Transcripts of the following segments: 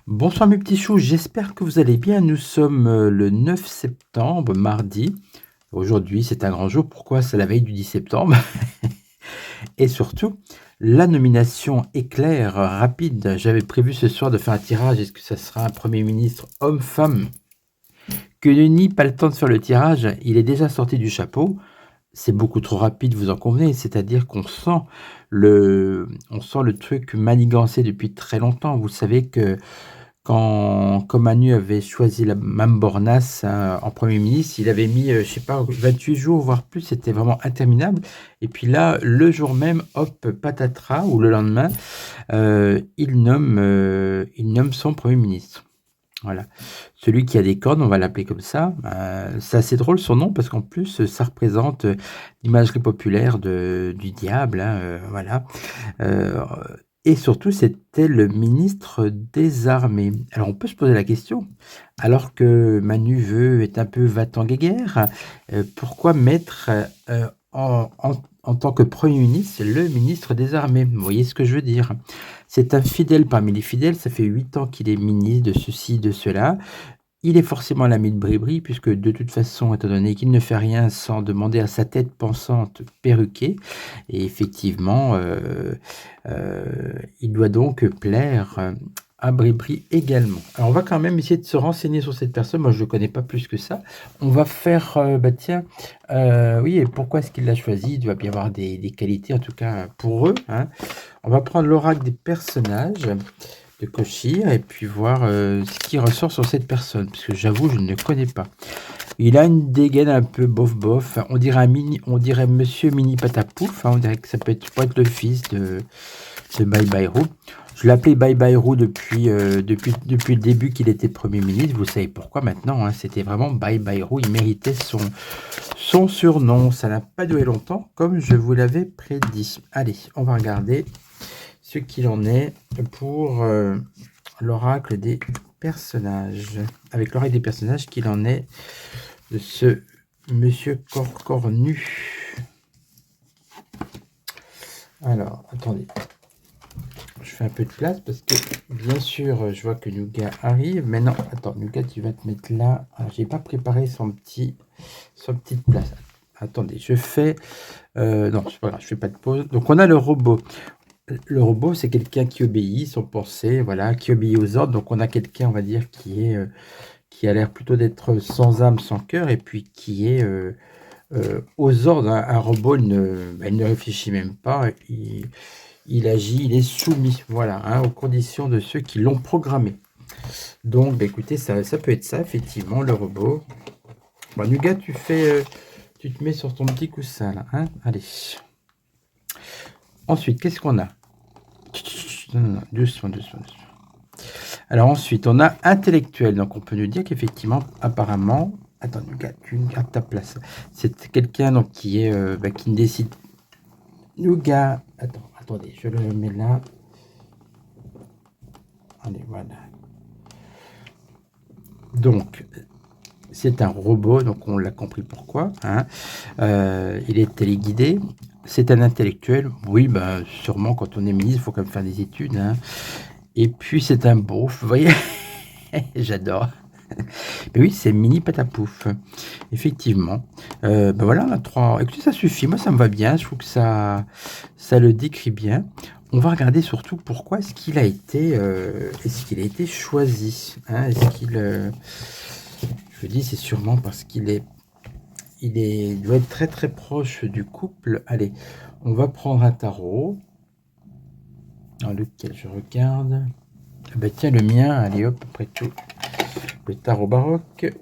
Bonsoir mes petits choux, j'espère que vous allez bien. Nous sommes le 9 septembre, mardi. Aujourd'hui, c'est un grand jour. Pourquoi? C'est la veille du 10 septembre. Et surtout, la nomination éclair rapide. J'avais prévu ce soir de faire un tirage. Est-ce que ça sera un Premier ministre homme-femme? Que nenni, pas le temps de faire le tirage. Il est déjà sorti du chapeau. C'est beaucoup trop rapide, vous en convenez. C'est-à-dire qu'on sent le truc manigancé depuis très longtemps. Vous savez que quand Manu avait choisi la Mme Bornas en Premier ministre, il avait mis, je sais pas, 28 jours, voire plus, c'était vraiment interminable. Et puis là, le jour même, hop, patatras, ou le lendemain, il nomme son Premier ministre. Voilà. Celui qui a des cornes, on va l'appeler comme ça. C'est assez drôle son nom, parce qu'en plus, ça représente l'imagerie populaire du diable, hein, voilà. Et surtout, c'était le ministre des Armées. Alors, on peut se poser la question, alors que Manu est un peu va-t-en-guéguerre, pourquoi mettre en tant que Premier ministre le ministre des Armées? Vous voyez ce que je veux dire? C'est un fidèle parmi les fidèles, ça fait 8 ans qu'il est ministre de ceci, de cela. Il est forcément l'ami de Bribri, puisque de toute façon, étant donné qu'il ne fait rien sans demander à sa tête pensante perruquée, et effectivement, il doit donc plaire à Bribri également. Alors, on va quand même essayer de se renseigner sur cette personne. Moi, je ne le connais pas plus que ça. On va faire, tiens, oui, et pourquoi est-ce qu'il l'a choisi? Il doit bien avoir des qualités, en tout cas pour eux, hein. On va prendre l'oracle des personnages de Kochir et puis voir ce qui ressort sur cette personne, parce que j'avoue, je ne le connais pas. Il a une dégaine un peu bof-bof, on dirait Monsieur Mini Patapouf, hein, on dirait que ça peut être le fils de Bye Bye Roux. Je l'appelais Bye Bye Roux depuis le début qu'il était Premier ministre, vous savez pourquoi maintenant, hein, c'était vraiment Bye Bye Roux, il méritait son surnom, ça n'a pas duré longtemps, comme je vous l'avais prédit. Allez, on va regarder ce qu'il en est pour l'oracle des personnages. Avec l'oracle des personnages, qu'il en est de ce monsieur cornu. Alors, attendez. Je fais un peu de place parce que, bien sûr, je vois que Nougat arrive. Mais non, attends, Nougat, tu vas te mettre là. J'ai pas préparé son petite place. Attendez, je fais... non, c'est pas grave, je fais pas de pause. Donc, on a le robot. Le robot, c'est quelqu'un qui obéit sans penser, voilà, qui obéit aux ordres. Donc, on a quelqu'un, on va dire, qui a l'air plutôt d'être sans âme, sans cœur, et puis qui est aux ordres. Un robot, il ne réfléchit même pas, il agit, il est soumis, voilà, hein, aux conditions de ceux qui l'ont programmé. Donc, bah, écoutez, ça peut être ça, effectivement, le robot. Bon, Nuga, tu te mets sur ton petit coussin, là, hein, allez. Ensuite, qu'est-ce qu'on a? Non, doucement. Alors ensuite, on a intellectuel. Donc on peut nous dire qu'effectivement, apparemment, attends, tu gardes ta place. C'est quelqu'un donc qui ne décide. Nougat, attendez, je le mets là. Allez, voilà. Donc, c'est un robot, donc on l'a compris pourquoi, hein. Il est téléguidé. C'est un intellectuel. Oui, bah, sûrement quand on est ministre, il faut quand même faire des études, hein. Et puis c'est un beauf, vous voyez. J'adore. Mais oui, c'est Mini Patapouf. Effectivement. Ben voilà, on a 3. Écoutez, ça suffit. Moi, ça me va bien. Je trouve que ça le décrit bien. On va regarder surtout pourquoi est-ce qu'il a été choisi, hein. Je dis, c'est sûrement parce il doit être très très proche du couple. Allez, on va prendre un tarot. Dans lequel je regarde. Ah ben tiens, le mien, allez hop, après tout. Le tarot baroque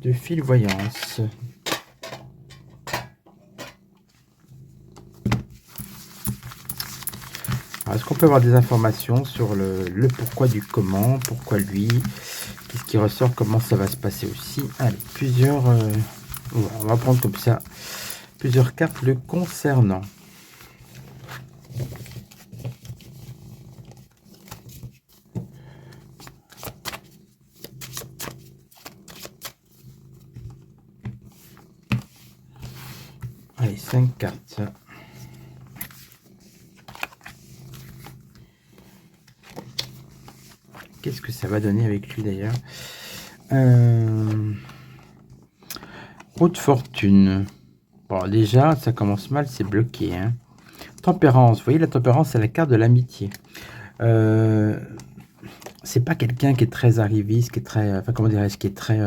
de Fil Voyance. Alors, est-ce qu'on peut avoir des informations sur le pourquoi du comment, pourquoi lui, qu'est-ce qui ressort, comment ça va se passer aussi. Allez, plusieurs... on va prendre comme ça plusieurs cartes le concernant. Allez, 5 cartes. Qu'est-ce que ça va donner avec lui d'ailleurs? Roue de fortune. Bon, déjà, ça commence mal, c'est bloqué. Hein. Tempérance. Vous voyez, la tempérance, c'est la carte de l'amitié. C'est pas quelqu'un qui est très arriviste, qui est très, enfin comment dirais-je, qui est très,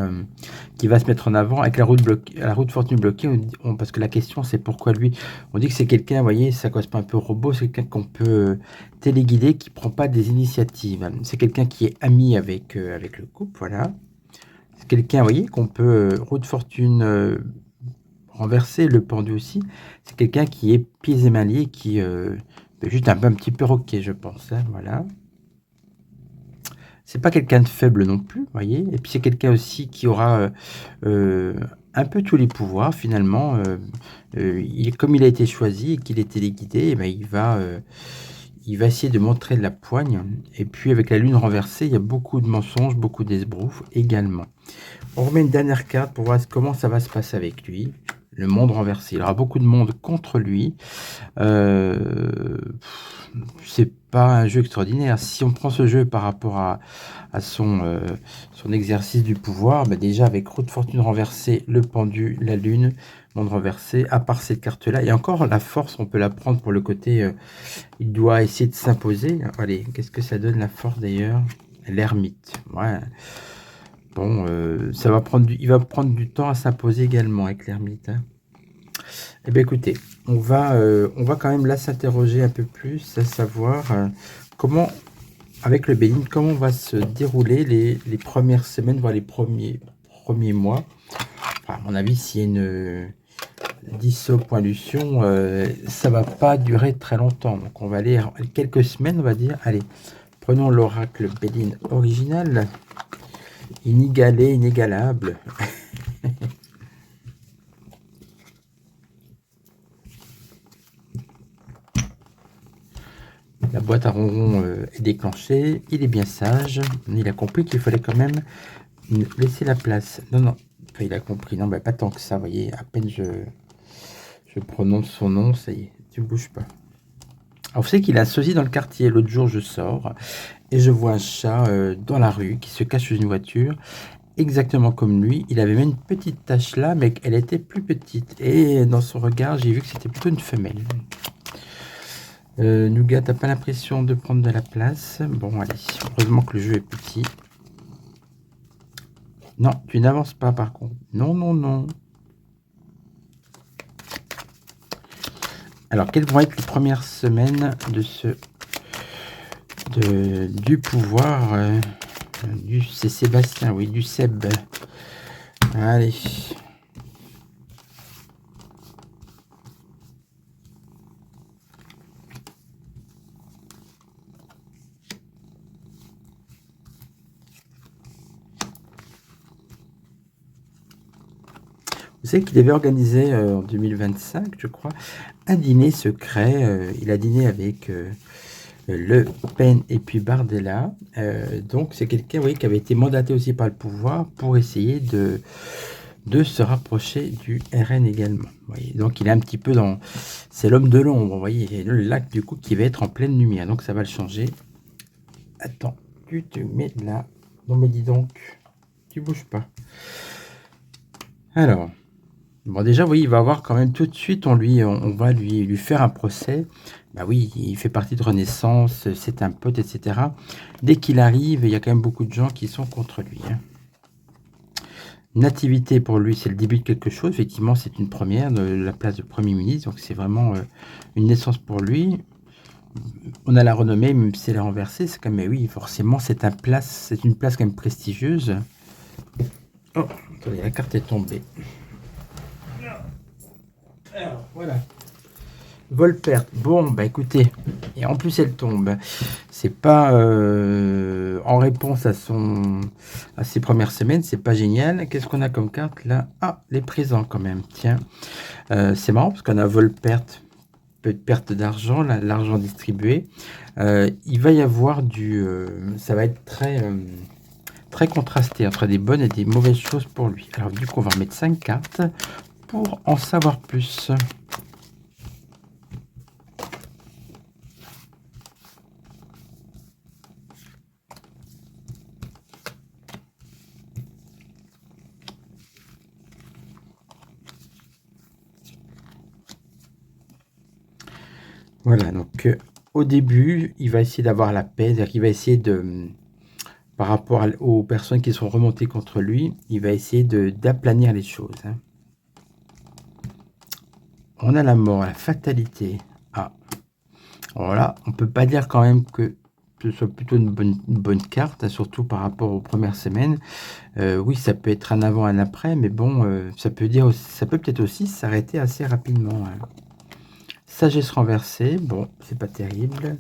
qui va se mettre en avant avec la roue de fortune bloquée. Parce que la question c'est pourquoi lui. On dit que c'est quelqu'un, vous voyez, ça correspond un peu au robot, c'est quelqu'un qu'on peut téléguider, qui prend pas des initiatives. C'est quelqu'un qui est ami avec avec le couple, voilà. C'est quelqu'un, vous voyez, qu'on peut roue de fortune renversée, le pendu aussi. C'est quelqu'un qui est pieds et mains liés, qui juste un petit peu roqué, je pense. Hein, voilà. C'est pas quelqu'un de faible non plus, voyez. Et puis c'est quelqu'un aussi qui aura un peu tous les pouvoirs finalement. Comme il a été choisi et qu'il est téléguidé, eh ben, il va essayer de montrer de la poigne. Et puis avec la lune renversée, il y a beaucoup de mensonges, beaucoup d'esbroufs également. On remet une dernière carte pour voir comment ça va se passer avec lui. Le monde renversé. Il y aura beaucoup de monde contre lui. C'est pas un jeu extraordinaire. Si on prend ce jeu par rapport à son exercice du pouvoir, bah déjà avec roue de fortune renversée, le pendu, la lune, monde renversé, à part cette carte-là, et encore la force, on peut la prendre pour le côté, il doit essayer de s'imposer. Allez, qu'est-ce que ça donne la force d'ailleurs? L'ermite. Ouais. Bon, ça va prendre il va prendre du temps à s'imposer également avec l'ermite. Hein. Eh bien écoutez, on va quand même là s'interroger un peu plus, à savoir comment, avec le Bénin, comment va se dérouler les premières semaines, voire les premiers mois. Enfin, à mon avis, s'il y a une dissolution, ça va pas durer très longtemps. Donc on va aller quelques semaines, on va dire. Allez, prenons l'oracle Bénin original. Inégalé, inégalable. La boîte à ronron est déclenchée. Il est bien sage. Il a compris qu'il fallait quand même laisser la place. Non, non. Enfin, il a compris. Non, bah, pas tant que ça. Vous voyez, à peine je prononce son nom, ça y est, tu bouges pas. Alors, vous savez qu'il a un sosie dans le quartier. L'autre jour, je sors et je vois un chat dans la rue qui se cache sous une voiture. Exactement comme lui, il avait même une petite tache là, mais elle était plus petite. Et dans son regard, j'ai vu que c'était plutôt une femelle. Nougat, t'as pas l'impression de prendre de la place? Bon, allez, heureusement que le jeu est petit. Non, tu n'avances pas par contre. Non, non, non. Alors, quelles vont être les premières semaines du pouvoir c'est Sébastien, oui, du Seb. Allez. Vous savez qu'il avait organisé en 2025, je crois, un dîner secret. Il a dîné avec Le Pen et puis Bardella. Donc c'est quelqu'un, vous voyez, qui avait été mandaté aussi par le pouvoir pour essayer de se rapprocher du RN également. Vous voyez. Donc il est un petit peu dans... C'est l'homme de l'ombre, vous voyez, et le lac du coup qui va être en pleine lumière. Donc ça va le changer. Attends, tu te mets là. Non mais dis donc, tu bouges pas. Alors... Bon, déjà, vous voyez, il va avoir quand même tout de suite, on va lui faire un procès. Bah oui, il fait partie de Renaissance, c'est un pote, etc. Dès qu'il arrive, il y a quand même beaucoup de gens qui sont contre lui. Hein. Nativité, pour lui, c'est le début de quelque chose. Effectivement, c'est une première, de la place de Premier ministre. Donc, c'est vraiment une naissance pour lui. On a la renommée, même si elle est renversée. C'est comme, mais oui, forcément, c'est une place quand même prestigieuse. Oh, attendez, la carte est tombée. Alors, voilà. Volperte. Bon, bah écoutez, et en plus elle tombe. C'est pas en réponse à ses premières semaines, c'est pas génial. Qu'est-ce qu'on a comme carte là? Ah, les présents quand même. Tiens, c'est marrant parce qu'on a Volperte, peu de perte d'argent, l'argent distribué. Il va y avoir ça va être très contrasté entre des bonnes et des mauvaises choses pour lui. Alors du coup, on va remettre 5 cartes pour en savoir plus. Voilà, donc au début, il va essayer d'avoir la paix, c'est-à-dire qu'il va essayer par rapport aux personnes qui sont remontées contre lui, il va essayer d'aplanir les choses. Hein. On a la mort, la fatalité. Ah, voilà, on peut pas dire quand même que ce soit plutôt une bonne carte, hein, surtout par rapport aux premières semaines. Oui, ça peut être un avant, un après, mais bon, ça peut peut-être aussi s'arrêter assez rapidement. Hein. Sagesse renversée, bon, c'est pas terrible.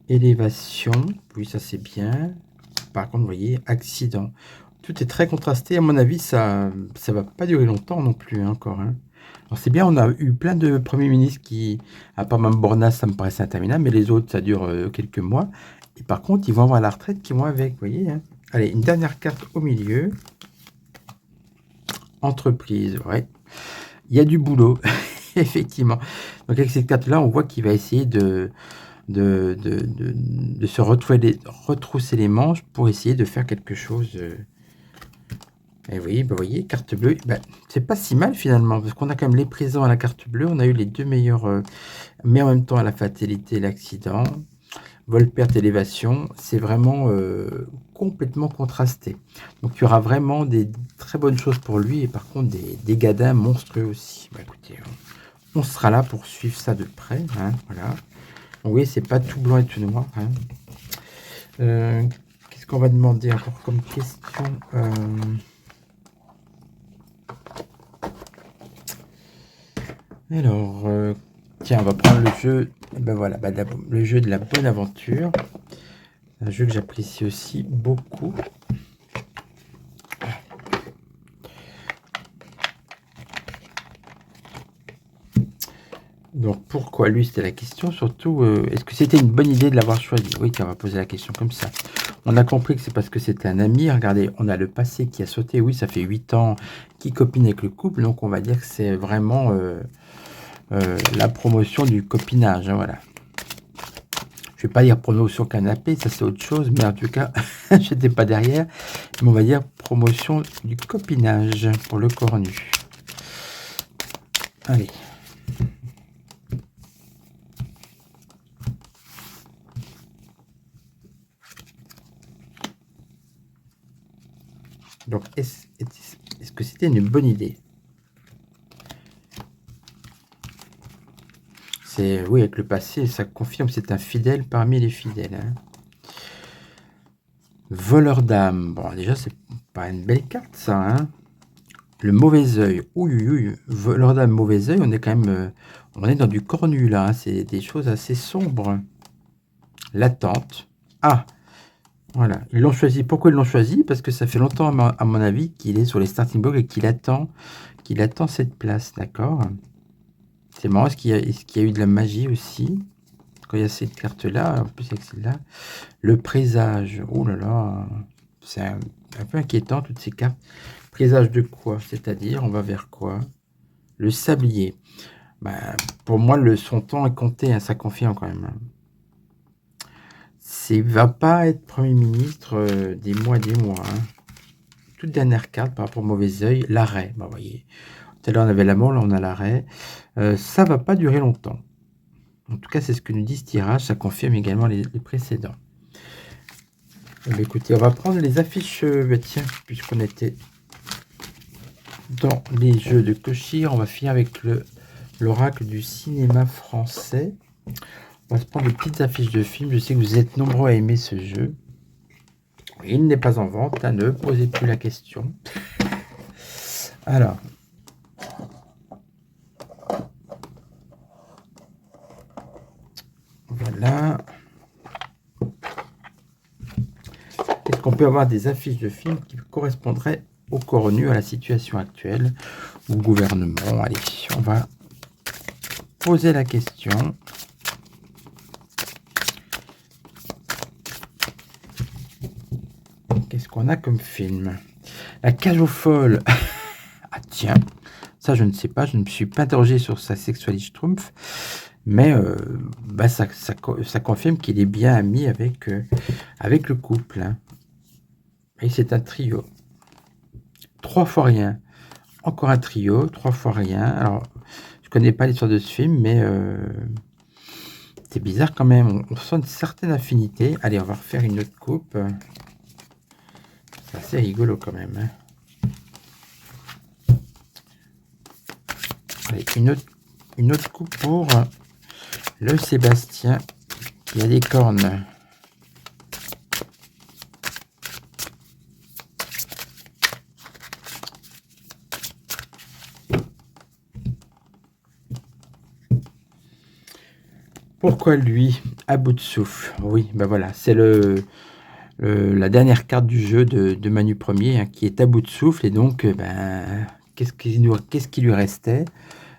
Élévation, oui, ça c'est bien. Par contre, vous voyez, accident. Tout est très contrasté. À mon avis, ça va pas durer longtemps non plus, hein, encore. Hein. Alors c'est bien, on a eu plein de premiers ministres qui, à part même Bornas, ça me paraissait interminable, mais les autres, ça dure quelques mois. Et par contre, ils vont avoir la retraite qui vont avec, vous voyez. Hein. Allez, une dernière carte au milieu. Entreprise, ouais. Il y a du boulot, effectivement. Donc avec cette carte-là, on voit qu'il va essayer de se retrousser les manches pour essayer de faire quelque chose. Et oui, bah, vous voyez, carte bleue, bah, c'est pas si mal finalement, parce qu'on a quand même les présents à la carte bleue, on a eu les deux meilleurs, mais en même temps à la fatalité et l'accident. Vol, perte, élévation, c'est vraiment complètement contrasté. Donc il y aura vraiment des très bonnes choses pour lui, et par contre des gadins monstrueux aussi. Bah, écoutez, on sera là pour suivre ça de près. Hein, voilà. Oui, c'est pas tout blanc et tout noir. Hein. Qu'est-ce qu'on va demander encore comme question Alors, tiens, on va prendre le jeu. Ben voilà, le jeu de la bonne aventure. Un jeu que j'apprécie aussi beaucoup. Donc pourquoi lui, c'était la question. Surtout, est-ce que c'était une bonne idée de l'avoir choisi? Oui, tiens, on va poser la question comme ça. On a compris que c'est parce que c'était un ami. Regardez, on a le passé qui a sauté. Oui, ça fait 8 ans qu'il copine avec le couple. Donc on va dire que c'est vraiment la promotion du copinage. Hein, voilà. Je vais pas dire promotion canapé, ça c'est autre chose. Mais en tout cas, j'étais pas derrière. Mais on va dire promotion du copinage pour le cornu. Allez. Donc, est-ce que c'était une bonne idée? Oui, avec le passé, ça confirme c'est un fidèle parmi les fidèles. Hein. Voleur d'âme. Bon, déjà, c'est pas une belle carte, ça. Hein. Le mauvais œil. Oui. Voleur d'âme, mauvais œil, on est quand même... on est dans du cornu, là. Hein. C'est des choses assez sombres. L'attente. Ah, voilà. Ils l'ont choisi. Pourquoi ils l'ont choisi? Parce que ça fait longtemps, à mon avis, qu'il est sur les starting blocks et qu'il attend cette place. D'accord? C'est marrant, est-ce qu'il y a eu de la magie aussi? Quand il y a cette carte-là, en plus avec celle-là. Le présage. Oh là là. C'est un peu inquiétant, toutes ces cartes. Présage de quoi? C'est-à-dire, on va vers quoi? Le sablier. Bah, pour moi, son temps est compté, hein, ça confirme quand même. Il va pas être Premier ministre des mois et des mois. Hein. Toute dernière carte par rapport au mauvais œil, l'arrêt. Bah, vous voyez, tout à l'heure on avait la mort, là on a l'arrêt. Ça va pas durer longtemps. En tout cas, c'est ce que nous dit ce tirage. Ça confirme également les précédents. Bah, écoutez, on va prendre les affiches. Tiens, puisqu'on était dans les jeux de Kochir, on va finir avec l'oracle du cinéma français. On va se prendre des petites affiches de films. Je sais que vous êtes nombreux à aimer ce jeu. Il n'est pas en vente. Hein, ne posez plus la question. Alors. Voilà. Est-ce qu'on peut avoir des affiches de films qui correspondraient au corps nu, à la situation actuelle, au gouvernement? Allez, on va poser la question. Qu'est-ce qu'on a comme film? La cage aux folles. Ah tiens, ça je ne sais pas, je ne me suis pas interrogé sur sa sexualité Schtroumpf, mais ça confirme qu'il est bien ami avec le couple, hein. Et c'est un trio. 3 fois rien. Encore un trio, 3 fois rien. Alors, je connais pas l'histoire de ce film, mais c'est bizarre quand même. On sent une certaine affinité. Allez, on va refaire une autre coupe. C'est assez rigolo quand même, hein. Allez, une autre coupe pour le Sébastien qui a des cornes. Pourquoi lui, à bout de souffle? Oui, ben voilà, c'est la dernière carte du jeu de Manu Premier, hein, qui est à bout de souffle et donc qu'est-ce qui lui restait?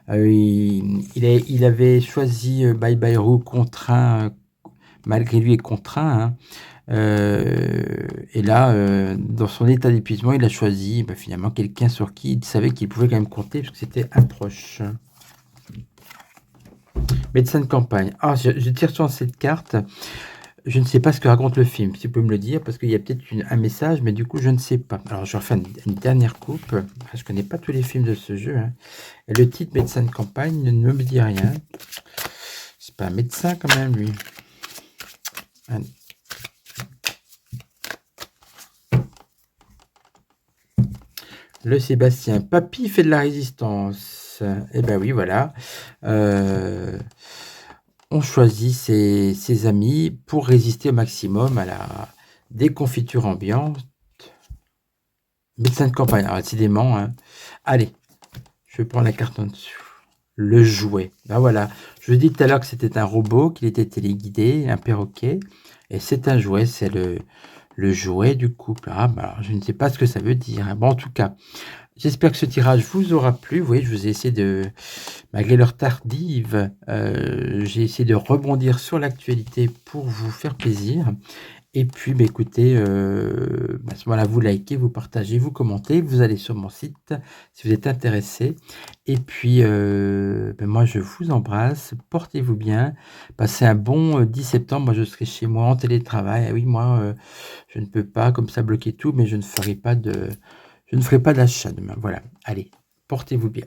Il avait choisi, Bye Bye Roo contraint, malgré lui et contraint, hein. Et là, dans son état d'épuisement, il a choisi, finalement quelqu'un sur qui il savait qu'il pouvait quand même compter parce que c'était un proche. Médecin de campagne. Ah, je tire sur cette carte. Je ne sais pas ce que raconte le film, si vous pouvez me le dire, parce qu'il y a peut-être un message, mais du coup, je ne sais pas. Alors, je refais une dernière coupe. Je ne connais pas tous les films de ce jeu, hein. Et le titre Médecin de campagne ne me dit rien. C'est pas un médecin quand même, lui. Allez. Le Sébastien. Papy fait de la résistance. Eh ben oui, voilà. On choisit ses amis pour résister au maximum à la déconfiture ambiante. Médecin de campagne, alors décidément, hein. Allez, je vais prendre la carte en dessous. Le jouet. Ben voilà, je vous dis tout à l'heure que c'était un robot, qu'il était téléguidé, un perroquet. Et c'est un jouet, c'est le jouet du couple. Ah, alors, je ne sais pas ce que ça veut dire, hein. Bon, en tout cas, j'espère que ce tirage vous aura plu. Vous voyez, je vous ai essayé de, malgré l'heure tardive, j'ai essayé de rebondir sur l'actualité pour vous faire plaisir. Et puis, écoutez, à ce moment-là, vous likez, vous partagez, vous commentez, vous allez sur mon site si vous êtes intéressé. Et puis, moi, je vous embrasse, portez-vous bien, passez un bon 10 septembre. Moi, je serai chez moi en télétravail. Ah oui, moi, je ne peux pas comme ça bloquer tout, mais je ne ferai pas d'achat demain. Voilà, allez, portez-vous bien.